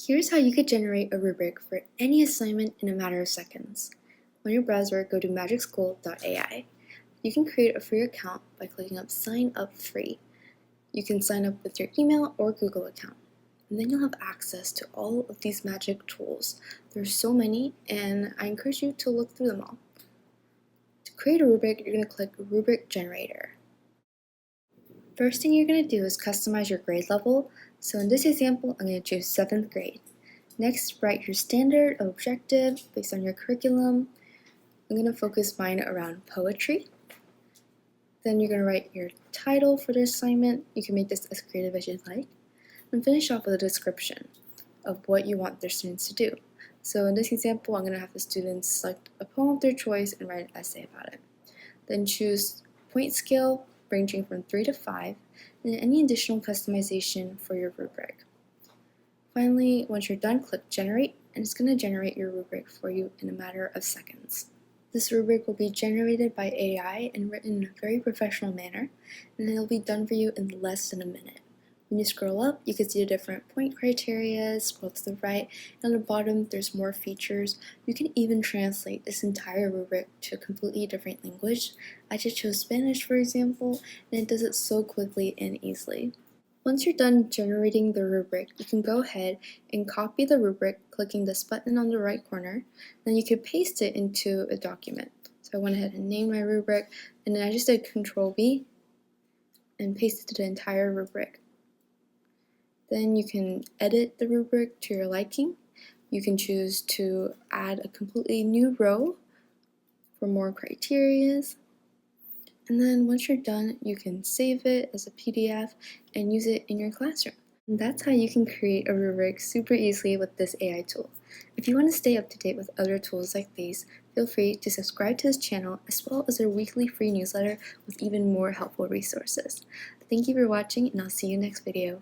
Here's how you could generate a rubric for any assignment in a matter of seconds. On your browser, go to Magicschool.ai. You can create a free account by clicking up Sign Up Free. You can sign up with your email or Google account, and then you'll have access to all of these magic tools. There's so many, and I encourage you to look through them all. To create a rubric, you're going to click Rubric Generator. First thing you're going to do is customize your grade level. So in this example, I'm going to choose 7th grade. Next, write your standard objective based on your curriculum. I'm going to focus mine around poetry. Then you're going to write your title for the assignment. You can make this as creative as you'd like. And finish off with a description of what you want their students to do. So in this example, I'm going to have the students select a poem of their choice and write an essay about it. Then choose point scale ranging from 3 to 5, and any additional customization for your rubric. Finally, once you're done, click Generate, and it's going to generate your rubric for you in a matter of seconds. This rubric will be generated by AI and written in a very professional manner, and it'll be done for you in less than a minute. When you scroll up, you can see the different point criteria, scroll to the right, and on the bottom there's more features. You can even translate this entire rubric to a completely different language. I just chose Spanish, for example, and it does it so quickly and easily. Once you're done generating the rubric, you can go ahead and copy the rubric clicking this button on the right corner. Then you can paste it into a document. So I went ahead and named my rubric, and then I just did Control-V and pasted the entire rubric. Then you can edit the rubric to your liking. You can choose to add a completely new row for more criterias. And then once you're done, you can save it as a PDF and use it in your classroom. And that's how you can create a rubric super easily with this AI tool. If you want to stay up to date with other tools like these, feel free to subscribe to this channel as well as our weekly free newsletter with even more helpful resources. Thank you for watching, and I'll see you next video.